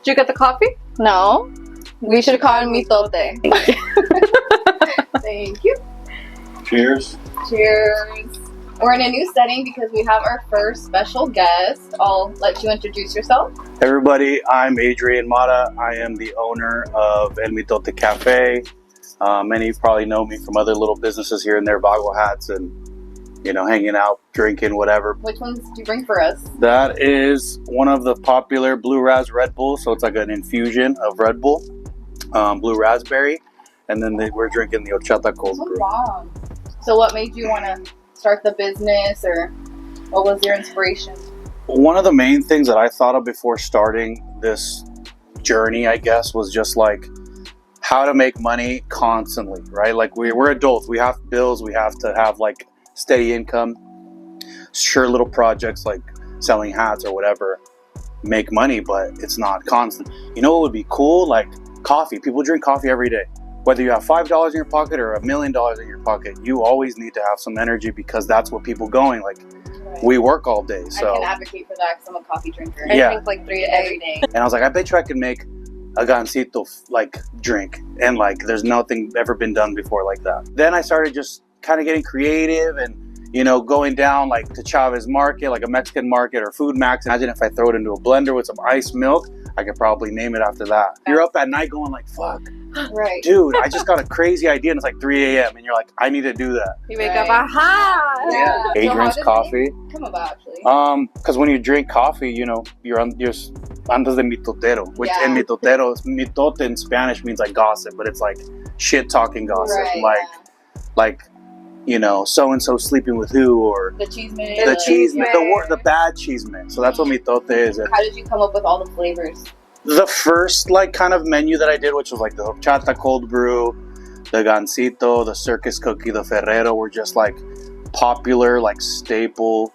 Did you get the coffee? No. We should call it Mitote. Thank you. Cheers. Cheers. We're in a new setting because we have our first special guest. I'll let you introduce yourself. Everybody, I'm Adrian Mata. I am the owner of El Mitote Cafe. Many probably know me from other little businesses here and there, Vago hats and, hanging out, drinking, whatever. Which ones do you bring for us? That is one of the popular Blue Raz Red Bull. So it's like an infusion of Red Bull, blue raspberry. And then we're drinking the Horchata cold brew. Wow. So what made you want to start the business, or what was your inspiration? One of the main things that I thought of before starting this journey, I guess, was just like how to make money constantly, right? Like we're adults, we have bills, we have to have like steady income. Sure, little projects like selling hats or whatever make money, but it's not constant. You know what would be cool? Like coffee. People drink coffee every day. Whether you have $5 in your pocket or $1 million in your pocket, you always need to have some energy because that's what people going. Like, right. We work all day. So I can advocate for that because I'm a coffee drinker. Yeah. I drink like 3 every day. And I was like, I bet you I could make a gansito like drink, and like there's nothing ever been done before like that. Then I started just kind of getting creative and going down like to Chavez Market, like a Mexican market or Food Max. Imagine if I throw it into a blender with some iced milk, I could probably name it after that. You're up at night going like, fuck, right, dude, I just got a crazy idea and it's like 3 a.m. and you're like, I need to do that. You wake up, aha! Yeah. Adrian's coffee. Come about actually. Because when you drink coffee, you're andas de mitotero, which in mitote in Spanish means like gossip, but it's like shit talking gossip, right, like so and so sleeping with who, or the chisme, the bad chisme. So that's what mitote is. How did you come up with all the flavors? The first like kind of menu that I did, which was like the horchata cold brew, the gansito, the circus cookie, the ferrero, were just like popular, like staple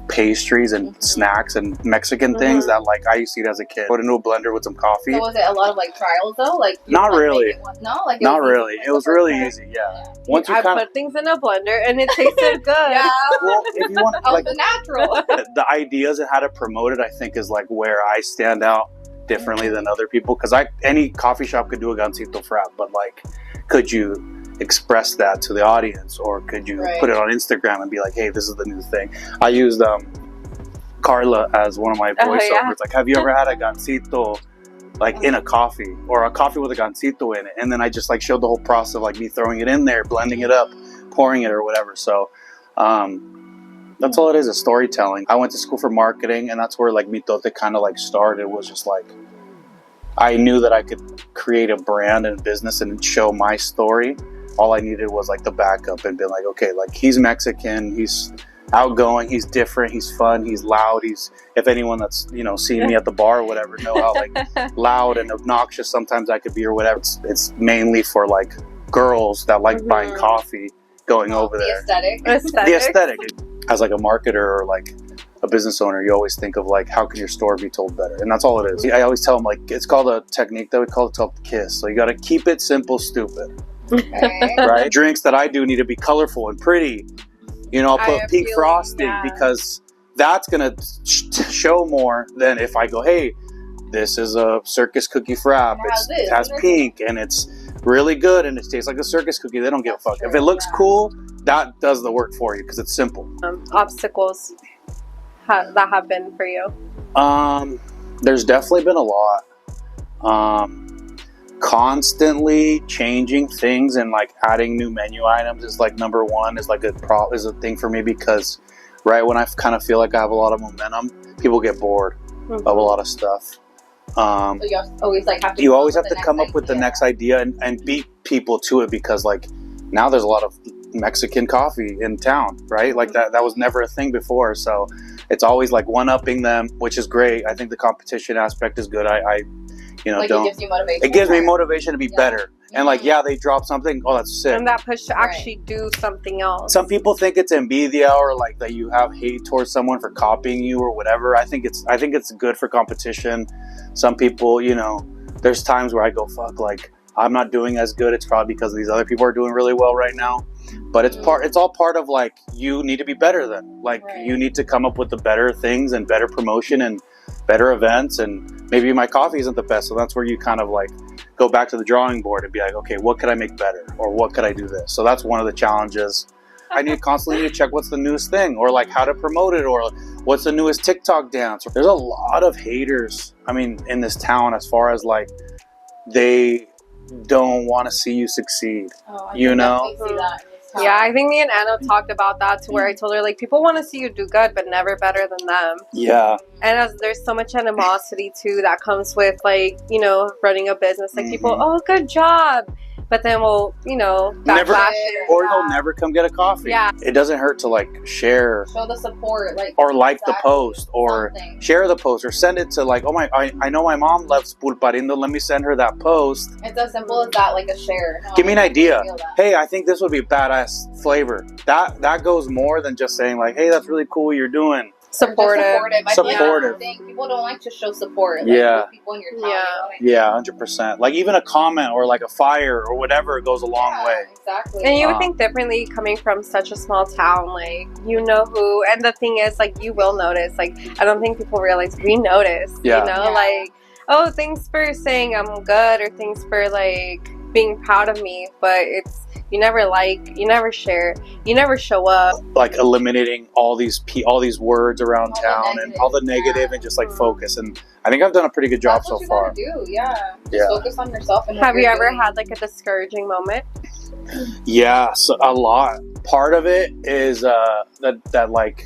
pastries and snacks and Mexican things that like I used to eat as a kid. Put into a blender with some coffee. So was it a lot of like trials though? Like not really. No, like not really. It was really easy. Yeah. Once you put things in a blender and it tasted good. Yeah. Well, if you want like the natural. The ideas and how to promote it, I think, is like where I stand out differently than other people, because any coffee shop could do a gansito frap, but like, could you express that to the audience, or could you put it on Instagram and be like, hey, this is the new thing? I used Carla as one of my voiceovers. Like, have you ever had a gansito like in a coffee, or a coffee with a gansito in it? And then I just like showed the whole process of like me throwing it in there, blending it up, pouring it or whatever. So that's all it is storytelling. I went to school for marketing, and that's where like Mitote kind of like started. Was just like, I knew that I could create a brand and business and show my story. All I needed was like the backup and be like, okay, like he's Mexican, he's outgoing, he's different, he's fun, he's loud, if anyone that's seen me at the bar or whatever know how like loud and obnoxious sometimes I could be or whatever. It's mainly for like girls that like buying coffee, going over there. The aesthetic. As like a marketer or like a business owner, you always think of like, how can your store be told better? And that's all it is. I always tell them like, it's called a technique that we call it called KISS. So you got to keep it simple, stupid. Okay. Right? Drinks that I do need to be colorful and pretty. I'll put pink frosting because that's gonna show more than if I go, hey, this is a circus cookie frap. It has pink and it's really good and it tastes like a circus cookie. They don't give a fuck. If it looks cool, that does the work for you because it's simple. Obstacles that have been for you? There's definitely been a lot. Constantly changing things and like adding new menu items is like number one, is like is a thing for me, because right when I kind of feel like I have a lot of momentum, people get bored of a lot of stuff. So you always like have to. You always have to come up with the next idea and beat people to it, because like now there's a lot of Mexican coffee in town, right? Like that was never a thing before, so it's always like one-upping them, which is great. I think the competition aspect is good. It gives you motivation. It gives me motivation to be better. And like, they drop something. Oh, that's sick. And that push to actually do something else. Some people think it's envidia, or like that you have hate towards someone for copying you or whatever. I think it's good for competition. Some people, there's times where I go, fuck, like I'm not doing as good. It's probably because these other people are doing really well right now. But it's all part of like, you need to be better then. Like you need to come up with the better things and better promotion and better events and maybe my coffee isn't the best. So that's where you kind of like go back to the drawing board and be like, okay, what could I make better? Or what could I do this? So that's one of the challenges. I need constantly to check what's the newest thing, or like how to promote it, or what's the newest TikTok dance. There's a lot of haters, I mean, in this town, as far as like they don't want to see you succeed. You know? See that. Yeah, I think me and Anna talked about that, to where I told her, like, people want to see you do good, but never better than them. Yeah. And as there's so much animosity, too, that comes with, like, you know, running a business. Like, people, oh, good job. But then we'll, you know, Never, backlash it. or they'll never come get a coffee. Yeah. It doesn't hurt to like share, Show the support, like, or like the exactly, post, or something. share the post, or send it to like, oh my, I know my mom loves pulparindo. Let me send her that post. It's as simple as that, like a share. No, Give me an I idea. feel that. Hey, I think this would be a badass flavor. That goes more than just saying like, hey, that's really cool what you're doing. Supportive. I feel like Supportive. that's the thing. People don't like to show support. Like, Yeah. with people in your town. Yeah. You know? Yeah, 100%. Like even a comment or like a fire or whatever goes a long Yeah, way. Exactly. And you would think differently coming from such a small town, like, you know who, and the thing is, like, you will notice, like, I don't think people realize we notice, Yeah. you know, Yeah. like, oh, thanks for saying I'm good, or thanks for, like, being proud of me, but it's, you never like, you never share, you never show up. Like eliminating all these words around All the town and negative, all the negative and just like focus. And I think I've done a pretty good job That's so what you far. gotta do. Yeah. Just Yeah. focus on yourself. And what Have you you're ever doing. had, like, a discouraging moment? Yeah, so a lot. Part of it is that like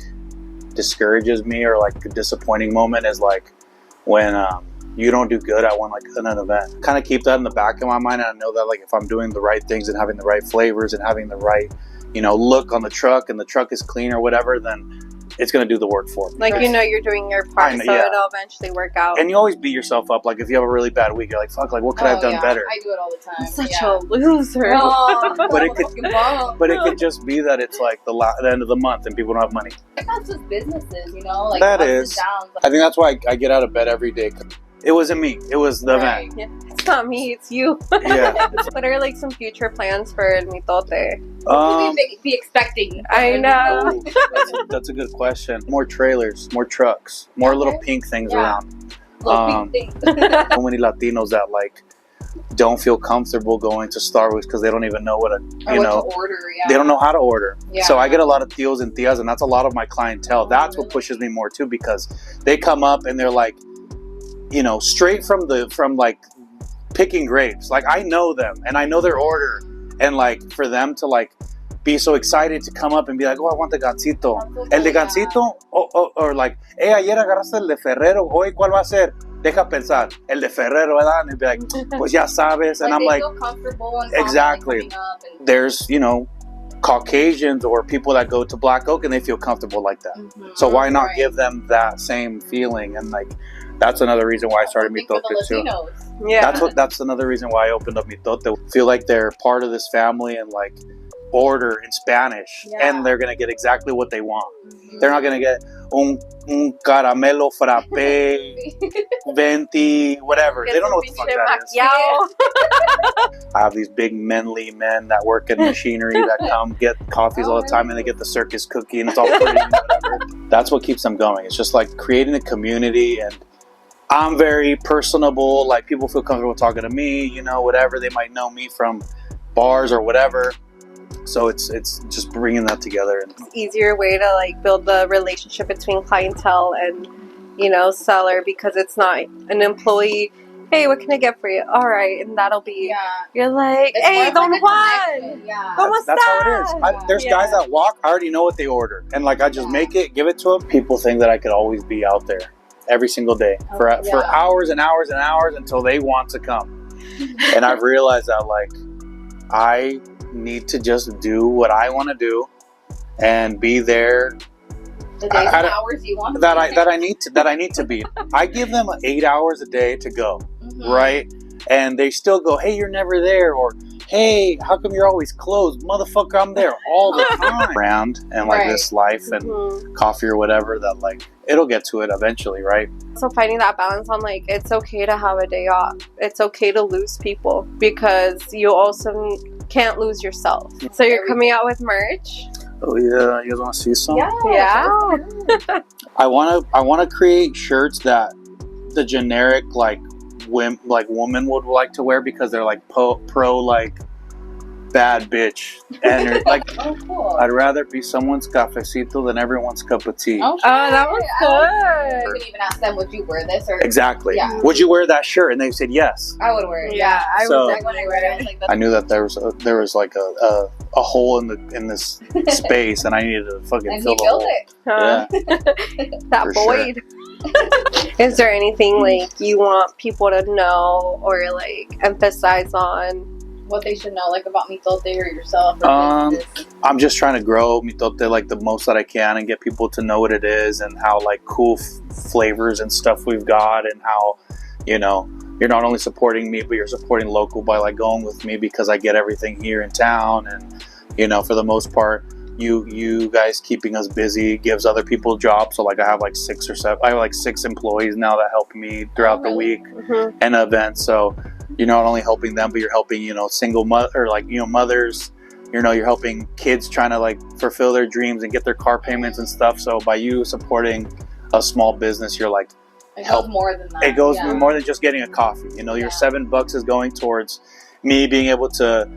discourages me, or like a disappointing moment is like when you don't do good at one, like an event. Kind of keep that in the back of my mind, and I know that like if I'm doing the right things and having the right flavors and having the right, you know, look on the truck, and the truck is clean or whatever, then it's gonna do the work for me. Like, you know you're doing your part, I know, so yeah. it'll eventually work out. And you always beat yourself up. Like if you have a really bad week, you're like, fuck, like what could I have done yeah. better? I do it all the time. Such yeah. a loser. Oh, But it could- fucking bum. But it could just be that it's like the end of the month and people don't have money. That's just businesses, you know? Like, That ups and is. downs. I think that's why I get out of bed every day. It wasn't me. It was the Right. event. Yeah, it's not me, it's you. Yeah. What are, like, some future plans for El Mitote? What would we be expecting? I know. Ooh, that's a good question. More trailers, more trucks, more little Okay. pink things Yeah. around. Little pink things. So many Latinos that like don't feel comfortable going to Starbucks because they don't even know what Or you what know. to order, yeah. They don't know how to order. Yeah. So I get a lot of tios and tias, and that's a lot of my clientele. That's what pushes me more too, because they come up and they're like, you know, straight from like picking grapes. Like I know them and I know their order, and like for them to like be so excited to come up and be like, oh, I want the gansito. El de gansito, or like, hey, ayer agarraste el de Ferrero, hoy cuál va a ser? Deja pensar, el de Ferrero, ¿verdad? And they'd be like, pues ya sabes. And I'm they like, feel comfortable and exactly. coming up and, there's, you know, Caucasians or people that go to Black Oak and they feel comfortable like that. Mhm. So why not Right. give them that same feeling? And like, that's another reason why I started Think for Mitote the too. Latinos. Yeah. That's another reason why I opened up Mitote. Feel like they're part of this family and like order in Spanish, Yeah. and they're gonna get exactly what they want. Mhm. They're not gonna get un caramelo frappe, venti, whatever. They don't know what the fuck that is. Macchiato. I have these big manly men that work in machinery that come get coffees all the time, and they get the circus cookie, and it's all pretty and whatever. That's what keeps them going. It's just like creating a community, and I'm very personable. Like people feel comfortable talking to me, you know, whatever. They might know me from bars or whatever. So it's just bringing that together. And Easier way to, like, build the relationship between clientele and, you know, seller, because it's not an employee. Hey, what can I get for you? All right, and that'll be. Yeah. You're like, It's hey, more Don like a Juan. connection, Yeah. ¿Cómo that's how it is. estás? There's Yeah. guys that walk, I already know what they order, and like I just Yeah. make it, give it to them. People think that I could always be out there every single day for Yeah. hours and hours and hours until they want to come. And I've realized that like I need to just do what I want to do and be there The days I and don't- hours you want. that I need to be. I give them 8 hours a day to go, Mhm. right? And they still go, hey, you're never there, or hey, how come you're always closed? Motherfucker, I'm there all the time. Around and like Right. this life and Mhm. coffee or whatever, that like it'll get to it eventually, right? So finding that balance on, like, it's okay to have a day off. It's okay to lose people, because you also can't lose yourself. So you're coming out with merch. Oh yeah, you guys want to see some? Yeah. Yeah. I want to create shirts that the generic like woman would like to wear because they're like pro like bad bitch and like Oh, cool. I'd rather be someone's cafecito than everyone's cup of tea. Oh, that was You good. could even ask them, would you wear this? Or Exactly. Yeah. Would you wear that shirt? And they said yes. I would wear it. Yeah, I So- would Like, when I definitely wear wear it, it. like, I knew that there was like a hole in this space, and I needed to fucking and fill he the built hole. it. Huh? That For sure. void. Is there anything like you want people to know or like emphasize on? What they should know, like about Mitote or yourself. Or businesses. I'm just trying to grow Mitote like the most that I can and get people to know what it is and how like cool flavors and stuff we've got, and how, you know, you're not only supporting me but you're supporting local by like going with me because I get everything here in town, and you know, for the most part you guys keeping us busy gives other people jobs. So like I have like 6 or 7, I have like 6 employees now that help me throughout the week Mm-hmm. and events. So you're not only helping them, but you're helping, you know, single mother, or like, you know, mothers, you know, you're helping kids trying to like fulfill their dreams and get their car payments and stuff. So by you supporting a small business, you're like, It help. goes more than that. it goes yeah. more than just getting a coffee. You know, your Yeah. $7 is going towards me being able to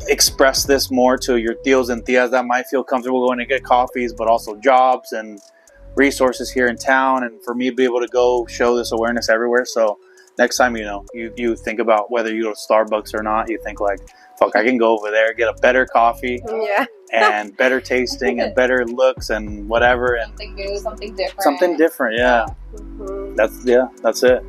express this more to your tios and tias that might feel comfortable going to get coffees, but also jobs and resources here in town, and for me to be able to go show this awareness everywhere. So next time, you know, you think about whether you go to Starbucks or not, you think like, fuck, I can go over there, get a better coffee Yeah. and better tasting and better looks and whatever, and Something new, something different. something different. Yeah, Mhm. that's it.